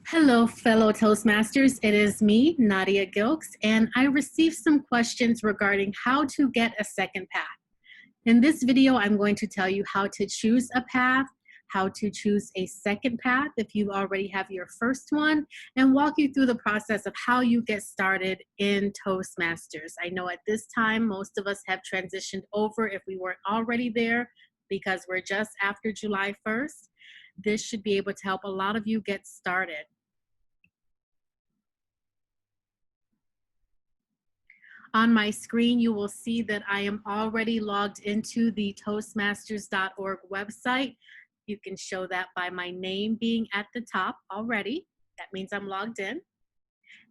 Hello, fellow Toastmasters. It is me, Nadia Gilks, and I received some questions regarding how to get a second path. In this video, I'm going to tell you how to choose a path, how to choose a second path if you already have your first one, and walk you through the process of how you get started in Toastmasters. I know at this time, most of us have transitioned over if we weren't already there because we're just after July 1st. This should be able to help a lot of you get started. On my screen, you will see that I am already logged into the Toastmasters.org website. You can show that by my name being at the top already. That means I'm logged in.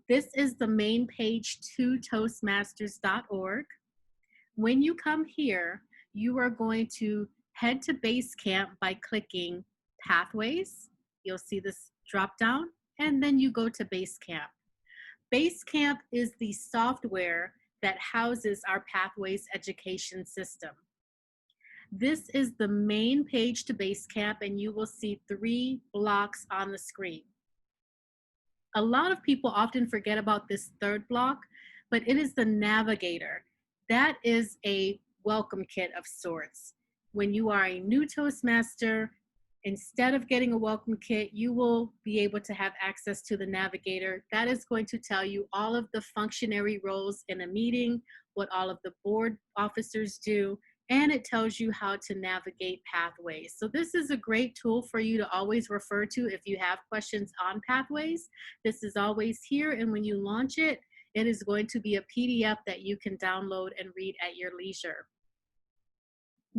This is the main page to Toastmasters.org. When you come here, you are going to head to Basecamp by clicking Pathways. You'll see this drop down, and then you go to Basecamp. Basecamp is the software that houses our Pathways education system. This is the main page to Basecamp, and you will see 3 blocks on the screen. A lot of people often forget about this third block, but it is the navigator. That is a welcome kit of sorts. When you are a new Toastmaster, instead of getting a welcome kit, you will be able to have access to the navigator. That is going to tell you all of the functionary roles in a meeting, what all of the board officers do, and it tells you how to navigate Pathways. So this is a great tool for you to always refer to if you have questions on Pathways. This is always here, and when you launch it, it is going to be a PDF that you can download and read at your leisure.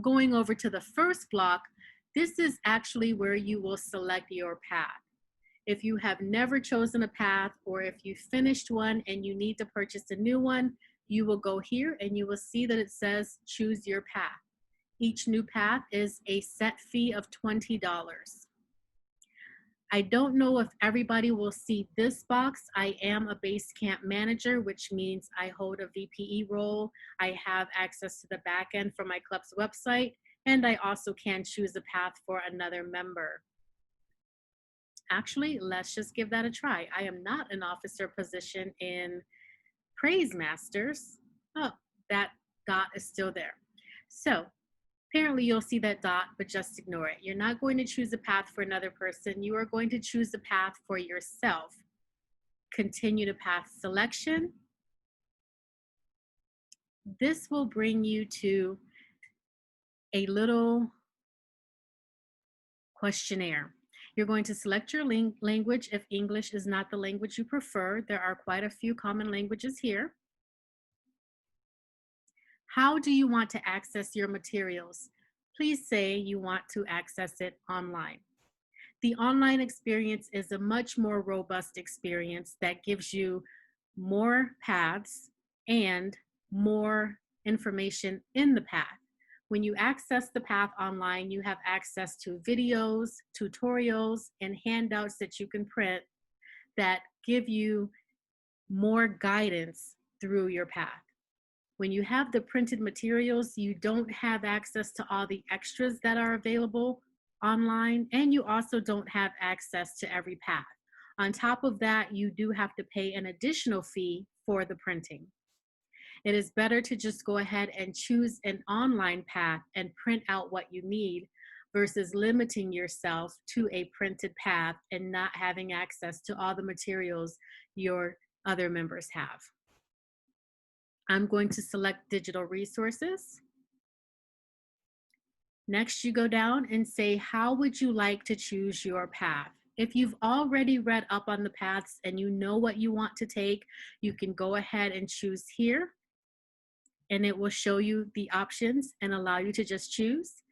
Going over to the first block, this is actually where you will select your path. If you have never chosen a path, or if you finished one and you need to purchase a new one, you will go here and you will see that it says choose your path. Each new path is a set fee of $20. I don't know if everybody will see this box. I am a Basecamp manager, which means I hold a VPE role. I have access to the back end for my club's website, and I also can choose a path for another member. Actually, let's just give that a try. I am not an officer position in Praise Masters. Oh, that dot is still there. So apparently you'll see that dot, but just ignore it. You're not going to choose a path for another person. You are going to choose a path for yourself. Continue to path selection. This will bring you to a little questionnaire. You're going to select your language if English is not the language you prefer. There are quite a few common languages here. How do you want to access your materials? Please say you want to access it online. The online experience is a much more robust experience that gives you more paths and more information in the path. When you access the path online, you have access to videos, tutorials, and handouts that you can print that give you more guidance through your path. When you have the printed materials, you don't have access to all the extras that are available online, and you also don't have access to every path. On top of that, you do have to pay an additional fee for the printing. It is better to just go ahead and choose an online path and print out what you need versus limiting yourself to a printed path and not having access to all the materials your other members have. I'm going to select digital resources. Next, you go down and say, how would you like to choose your path? If you've already read up on the paths and you know what you want to take, you can go ahead and choose here, and it will show you the options and allow you to just choose.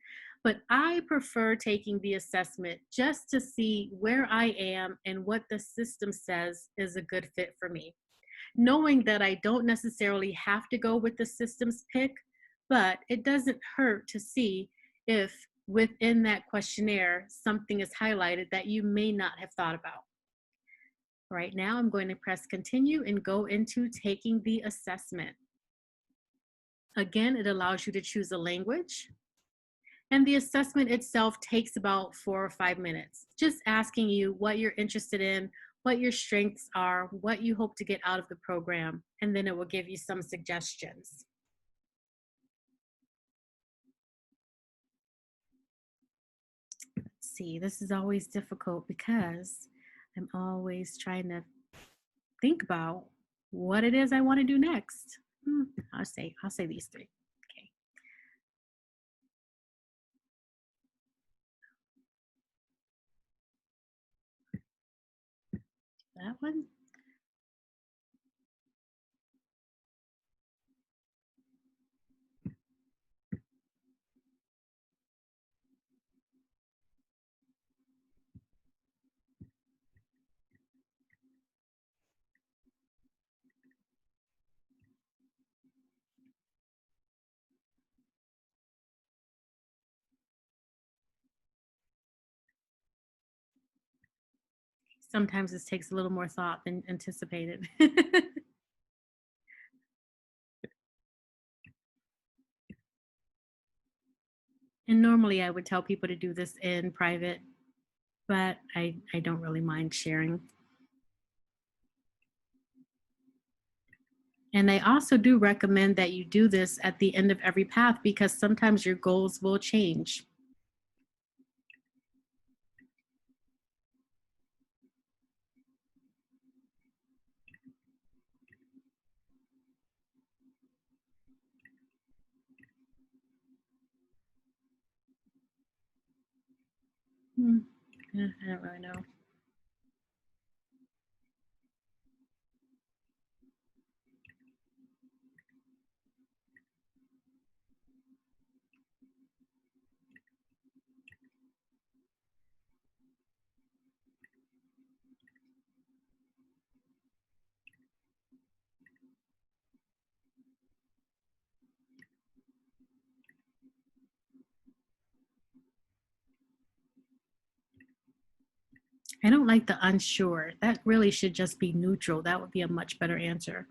But I prefer taking the assessment just to see where I am and what the system says is a good fit for me. Knowing that I don't necessarily have to go with the system's pick, but it doesn't hurt to see if within that questionnaire something is highlighted that you may not have thought about. Right now, I'm going to press continue and go into taking the assessment. Again, it allows you to choose a language. And the assessment itself takes about 4 or 5 minutes, just asking you what you're interested in, what your strengths are, what you hope to get out of the program, and then it will give you some suggestions. Let's see, this is always difficult because I'm always trying to think about what it is I want to do next. I'll say these three. Okay. That one. Sometimes this takes a little more thought than anticipated. And normally I would tell people to do this in private, but I don't really mind sharing. And I also do recommend that you do this at the end of every path because sometimes your goals will change. I don't really know. I don't like the unsure. That really should just be neutral. That would be a much better answer.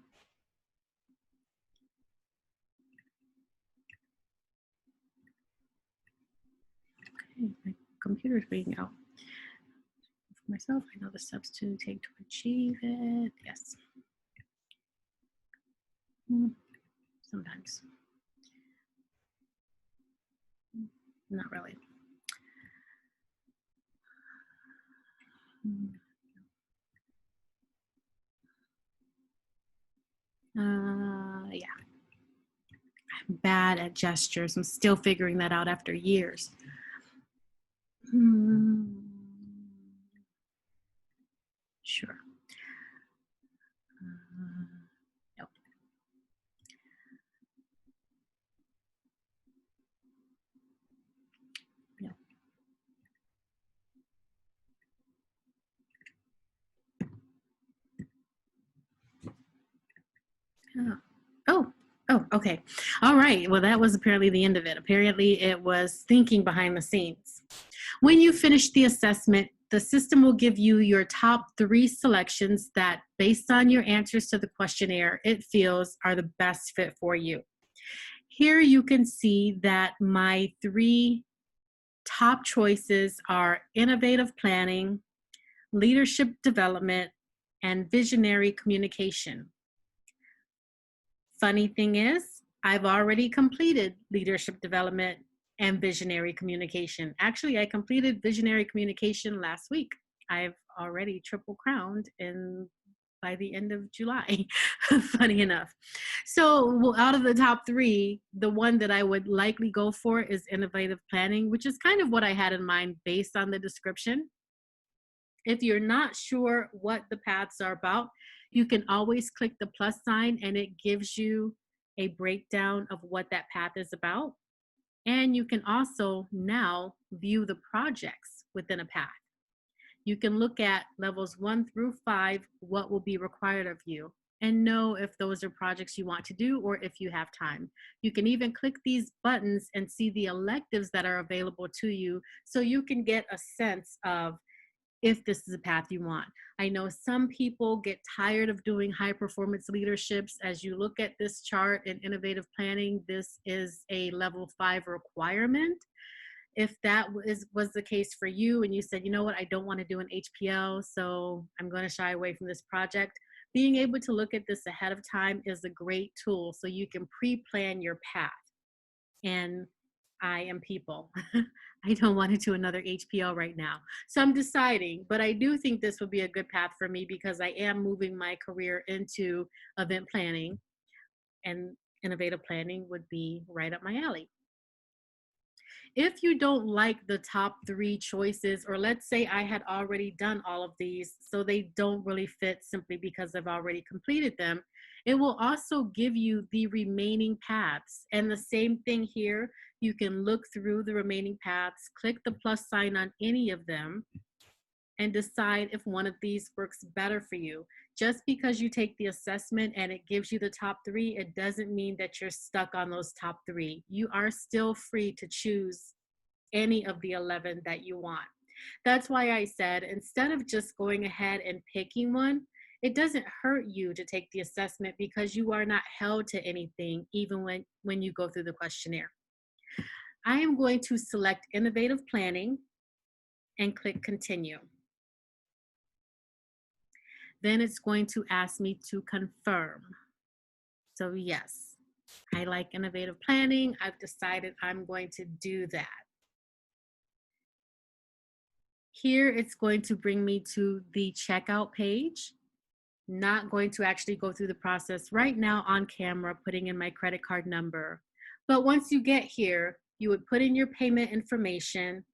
Okay, my computer's being out. For myself, I know the steps to take to achieve it. Yes. Sometimes. Not really. Yeah. I'm bad at gestures. I'm still figuring that out after years. Sure. Nope. No. Oh, okay. All right. Well, that was apparently the end of it. Apparently, it was thinking behind the scenes. When you finish the assessment, the system will give you your top 3 selections that, based on your answers to the questionnaire, it feels are the best fit for you. Here you can see that my 3 top choices are innovative planning, leadership development, and visionary communication. Funny thing is, I've already completed leadership development and visionary communication. Actually, I completed visionary communication last week. I've already triple crowned by the end of July, funny enough. So out of the top 3, the one that I would likely go for is innovative planning, which is kind of what I had in mind based on the description. If you're not sure what the paths are about, you can always click the plus sign and it gives you a breakdown of what that path is about. And you can also now view the projects within a path. You can look at levels 1 through 5, what will be required of you, and know if those are projects you want to do or if you have time. You can even click these buttons and see the electives that are available to you so you can get a sense of if this is a path you want. I know some people get tired of doing high performance leaderships. As you look at this chart in innovative planning, this is a level 5 requirement. If that was the case for you and you said, you know what, I don't want to do an HPL, so I'm going to shy away from this project, being able to look at this ahead of time is a great tool so you can pre-plan your path. And I am people. I don't want to do another HPL right now. So I'm deciding, but I do think this would be a good path for me because I am moving my career into event planning, and innovative planning would be right up my alley. If you don't like the top 3 choices, or let's say I had already done all of these, so they don't really fit simply because I've already completed them, it will also give you the remaining paths. And the same thing here, you can look through the remaining paths, click the plus sign on any of them, and decide if one of these works better for you. Just because you take the assessment and it gives you the top 3, it doesn't mean that you're stuck on those top 3. You are still free to choose any of the 11 that you want. That's why I said, instead of just going ahead and picking one, it doesn't hurt you to take the assessment because you are not held to anything, even when you go through the questionnaire. I am going to select innovative planning and click continue. Then it's going to ask me to confirm. So yes, I like innovative planning. I've decided I'm going to do that. Here it's going to bring me to the checkout page. Not going to actually go through the process right now on camera, putting in my credit card number. But once you get here, you would put in your payment information,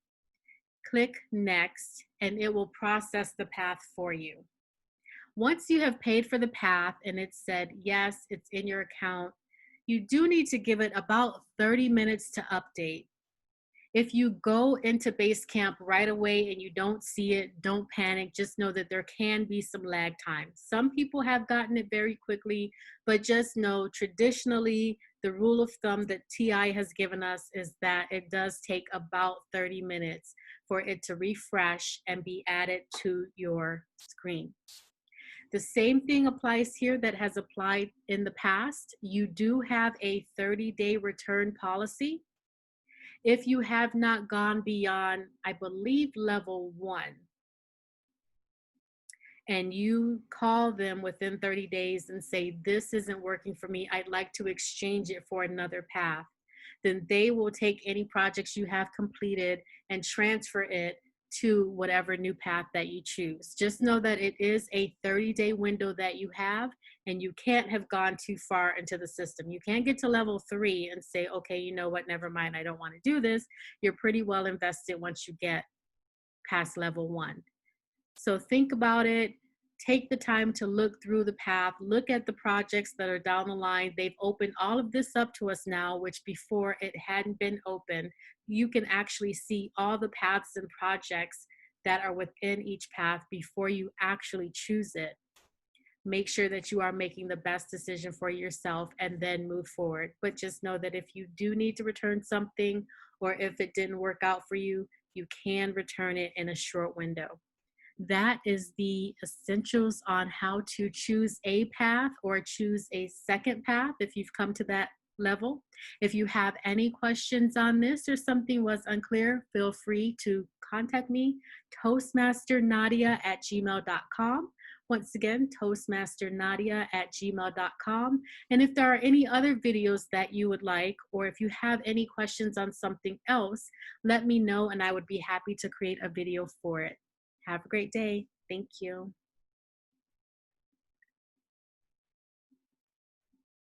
click next, and it will process the path for you. Once you have paid for the path and it said, yes, it's in your account, you do need to give it about 30 minutes to update. If you go into Basecamp right away and you don't see it, don't panic. Just know that there can be some lag time. Some people have gotten it very quickly, but just know traditionally, the rule of thumb that TI has given us is that it does take about 30 minutes for it to refresh and be added to your screen. The same thing applies here that has applied in the past. You do have a 30-day return policy. If you have not gone beyond, I believe, level 1, and you call them within 30 days and say, this isn't working for me, I'd like to exchange it for another path, then they will take any projects you have completed and transfer it to whatever new path that you choose. Just know that it is a 30-day window that you have, and you can't have gone too far into the system. You can't get to level 3 and say, okay, you know what, never mind, I don't want to do this. You're pretty well invested once you get past level 1. So think about it. Take the time to look through the path, look at the projects that are down the line. They've opened all of this up to us now, which before it hadn't been open. You can actually see all the paths and projects that are within each path before you actually choose it. Make sure that you are making the best decision for yourself and then move forward. But just know that if you do need to return something, or if it didn't work out for you, you can return it in a short window. That is the essentials on how to choose a path or choose a second path if you've come to that level. If you have any questions on this or something was unclear, feel free to contact me, toastmasternadia@gmail.com. Once again, toastmasternadia@gmail.com. And if there are any other videos that you would like, or if you have any questions on something else, let me know and I would be happy to create a video for it. Have a great day. Thank you.